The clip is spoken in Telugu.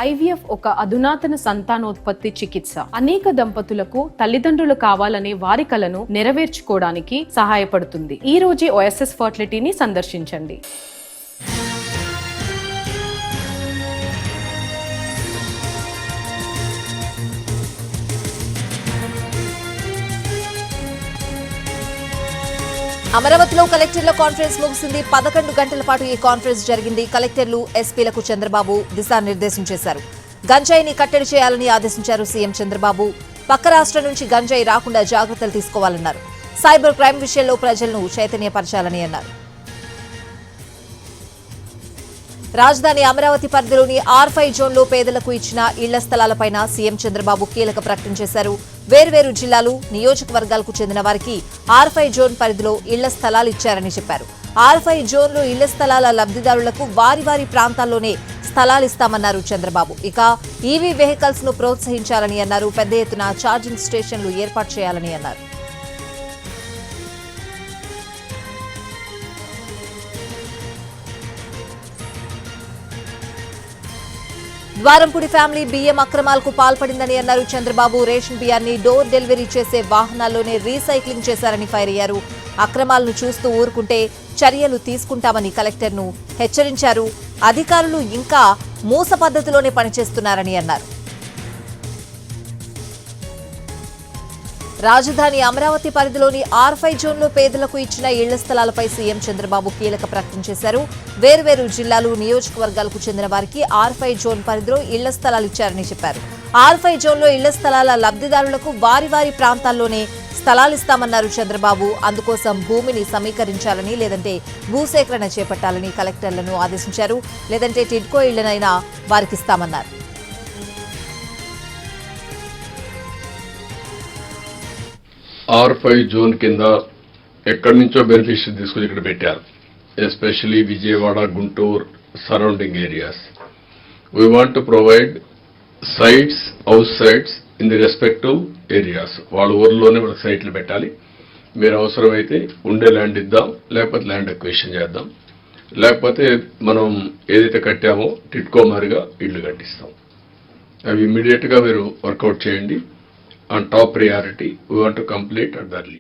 IVF ఒక అధునాతన సంతానోత్పత్తి చికిత్స. అనేక దంపతులకు తల్లిదండ్రులు కావాలనే వారి కలను నెరవేర్చుకోవడానికి సహాయపడుతుంది. ఈ రోజే OSS ఫర్టిలిటీని సందర్శించండి. అమరావతిలో కలెక్టర్ల కాన్ఫరెన్స్ ముగిసింది. 11 గంటల పాటు ఈ కాన్ఫరెన్స్ జరిగింది. కలెక్టర్లు, ఎస్పీలకు చంద్రబాబు దిశానిర్దేశం చేశారు. గంజాయిని కట్టడి చేయాలని ఆదేశించారు సీఎం చంద్రబాబు. పక్క రాష్ట్రం నుంచి గంజాయి రాకుండా జాగ్రత్తలు తీసుకోవాలన్నారు. సైబర్ క్రైమ్ విషయంలో ప్రజలను చైతన్యపరచాలని అన్నారు. రాజధాని అమరావతి పరిధిలోని R5 జోన్లో పేదలకు ఇచ్చిన ఇళ్ల స్థలాలపైన సీఎం చంద్రబాబు కీలక ప్రకటన చేశారు. వేర్వేరు జిల్లాలు, నియోజకవర్గాలకు చెందిన వారికి R5 జోన్ పరిధిలో ఇళ్ల స్థలాలు ఇచ్చారని చెప్పారు. R5 జోన్లో ఇళ్ల స్థలాల లబ్ధిదారులకు వారి వారి ప్రాంతాల్లోనే స్థలాలు ఇస్తామన్నారు చంద్రబాబు. ఇక ఈవీ వెహికల్స్ ను ప్రోత్సహించాలని అన్నారు. పెద్ద ఎత్తున ఛార్జింగ్ స్టేషన్లు ఏర్పాటు చేయాలని అన్నారు. ద్వారంపూడి ఫ్యామిలీ బియ్యం అక్రమాలకు పాల్పడిందని అన్నారు చంద్రబాబు. రేషన్ బియ్యాన్ని డోర్ డెలివరీ చేసే వాహనాల్లోనే రీసైక్లింగ్ చేశారని ఫైర్ అయ్యారు. అక్రమాలను చూస్తూ ఊరుకుంటే చర్యలు తీసుకుంటామని కలెక్టర్ను హెచ్చరించారు. అధికారులు ఇంకా మూస పద్ధతిలోనే పనిచేస్తున్నారని అన్నారు. రాజధాని అమరావతి పరిధిలోని R5 జోన్లో పేదలకు ఇచ్చిన ఇళ్ల స్థలాలపై సీఎం చంద్రబాబు కీలక ప్రకటన చేశారు. వేర్వేరు జిల్లాలు, నియోజకవర్గాలకు చెందిన వారికి R5 జోన్ పరిధిలో ఇళ్ల స్థలాలు ఇచ్చారని చెప్పారు. R5 జోన్లో ఇళ్ల స్థలాల లబ్ధిదారులకు వారి వారి ప్రాంతాల్లోనే స్థలాలు ఇస్తామన్నారు చంద్రబాబు. అందుకోసం భూమిని సమీకరించాలని, లేదంటే భూసేకరణ చేపట్టాలని కలెక్టర్లను ఆదేశించారు. లేదంటే టిడ్కో ఇళ్లనైనా వారికిస్తామన్నారు. R5 జోన్ కింద ఎక్కడి నుంచో బెనిఫిషియరీ తీసుకుని ఇక్కడ పెట్టారు. Especially Vijayawada, Guntur surrounding areas. We want to provide sites, house sites in the respective areas. వాళ్ళ ఊర్లోనే వాళ్ళకి సైట్లు పెట్టాలి. మీరు అవసరమైతే ఉండే ల్యాండ్ ఇద్దాం, లేకపోతే ల్యాండ్ ఎక్విజిషన్ చేద్దాం, లేకపోతే మనం ఏదైతే కట్టామో టిట్కో మారిగా ఇళ్లు కట్టిస్తాం. అవి ఇమ్మీడియట్గా మీరు వర్కౌట్ చేయండి. On top priority, we want to complete at the early.